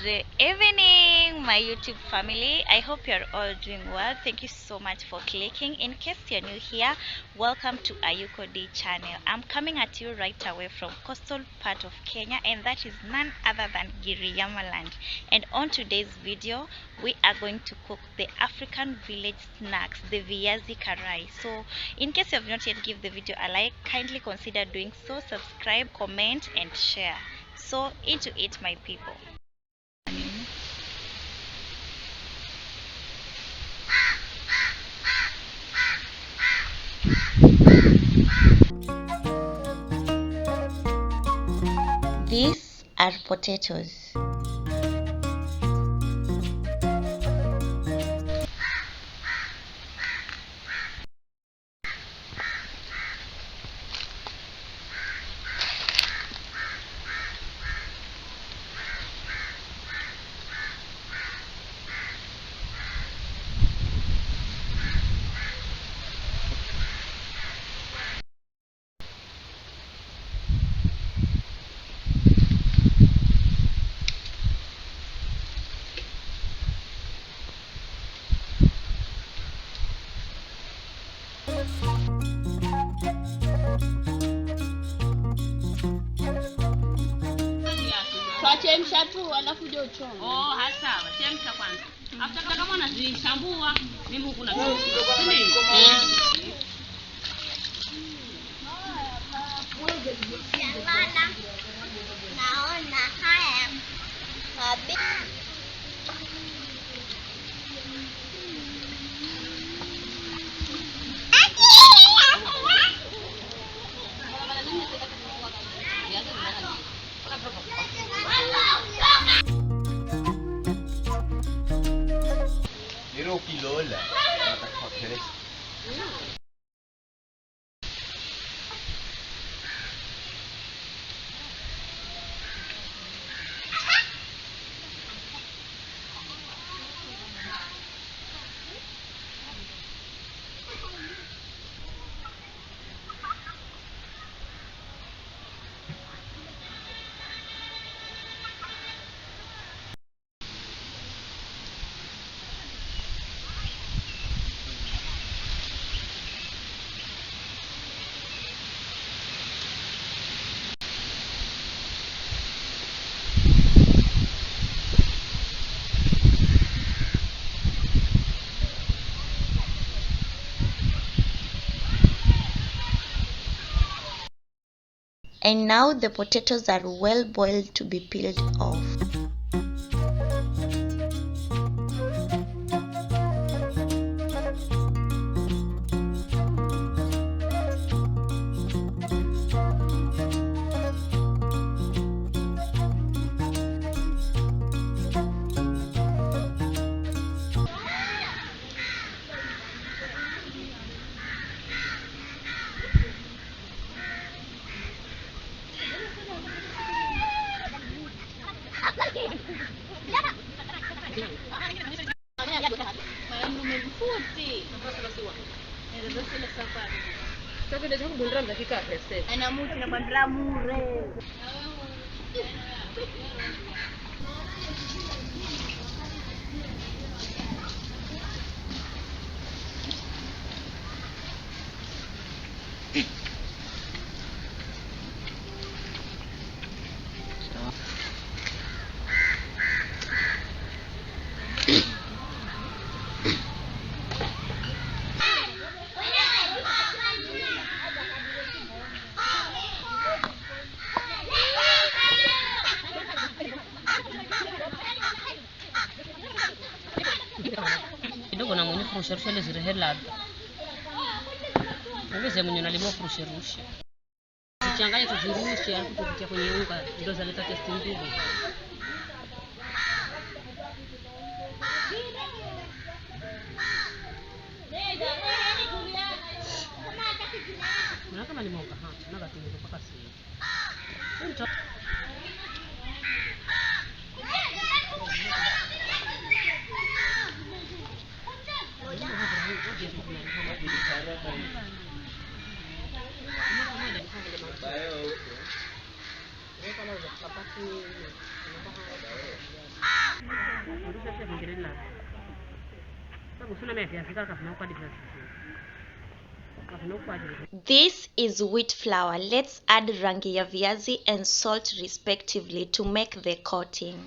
Good evening, my YouTube family. I hope you're all doing well. Thank you so much for clicking. In case you're new here, welcome to Ayuko D channel. I'm coming at you right away from coastal part of Kenya, and that is none other than Giriyama land. And on today's video, we are going to cook the African village snacks, the viazi karai. So in case you have not yet give the video a like, kindly consider doing so. Subscribe, comment, and share. So into it, my people. These are potatoes. Chemsha tu alafu uje uchome. Oh, sawa. Chemsha kwanza. After kama unazishambua, mimi huku na nini? Naona haya. Kilola. And now the potatoes are well boiled to be peeled off. Ana muti na bandra mure. Kidogo na mwenye kurusha ile zile helad. Ongeza mwenye nalimo kurusha. Usichanganye tuzirushe alafu tukitia kwenye unga ndio zaleta taste nzuri. Na kama limoka na gatunzo paka sisi. This is wheat flour. Let's add rangi ya viazi and salt respectively to make the coating.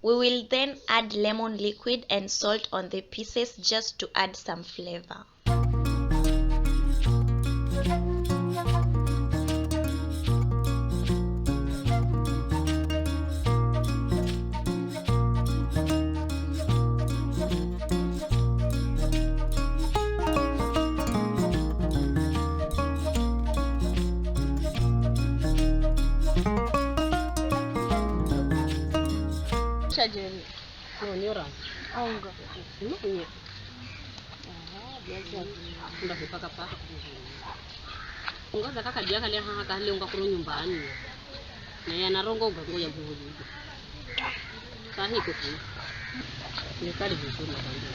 We will then add lemon liquid and salt on the pieces just to add some flavor. Shajeni. No, nyora. Onga. Mwenye. Nda kupaka paka. Ungaza kaka dia kale hanga kale unga kuru nyumbani. Na yana rongo unga ngoja mvuji. Sahi kuku. Ni kali vizuri na kwanza.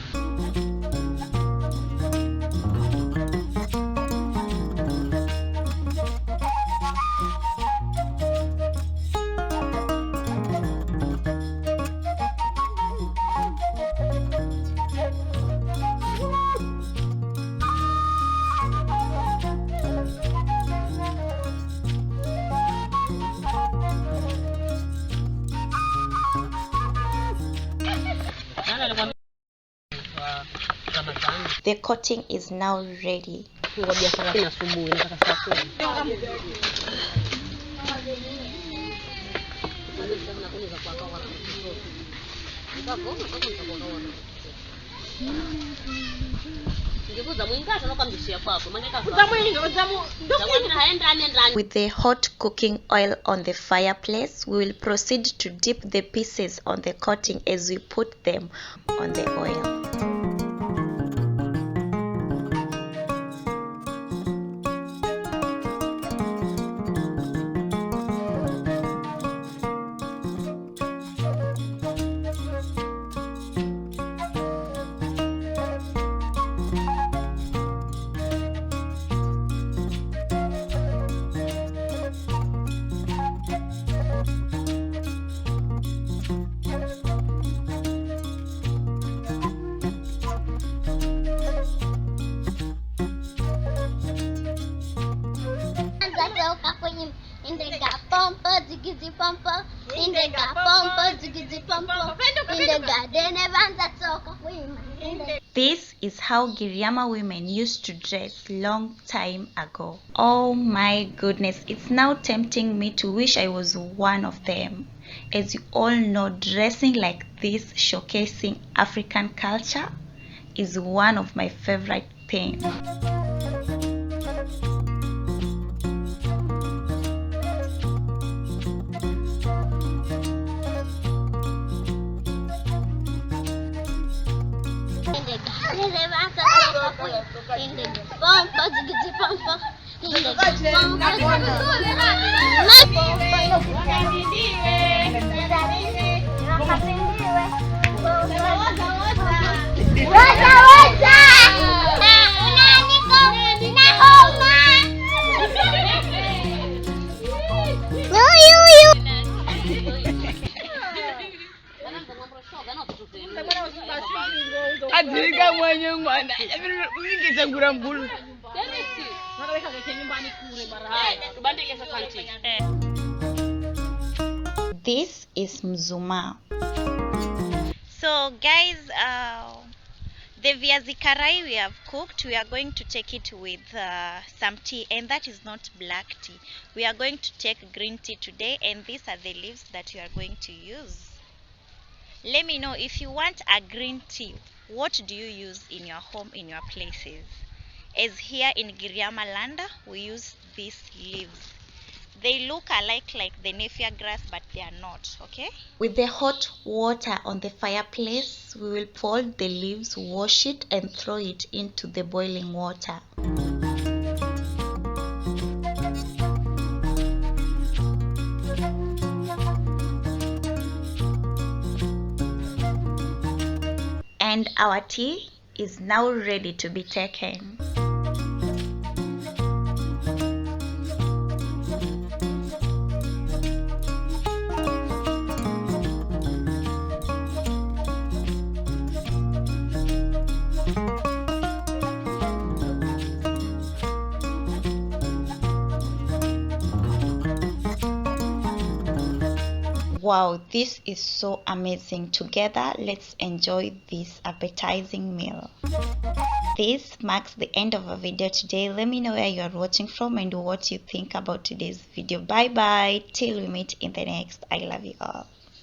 The coating is now ready. With the hot cooking oil on the fireplace, we will proceed to dip the pieces on the coating as we put them on the oil. This is how Giriama women used to dress long time ago. Oh my goodness, it's now tempting me to wish I was one of them. As you all know, dressing like this, showcasing African culture, is one of my favorite things. Adika mwenye mwana. Ngikitsa ngurambulu. This is mzuma. So guys, the viazi karai we have cooked, we are going to take it with some tea, and that is not black tea. We are going to take green tea today, and these are the leaves that you are going to use. Let me know if you want a green tea, what do you use in your home, in your places? As here in Giriama Landa, we use these leaves. They look alike like the Nepia grass, but they are not, okay? With the hot water on the fireplace, we will fold the leaves, wash it, and throw it into the boiling water. And our tea is now ready to be taken. Wow, this is so amazing. Together, let's enjoy this appetizing meal. This marks the end of our video today. Let me know where you are watching from and what you think about today's video. Bye bye. Till we meet in the next. I love you all.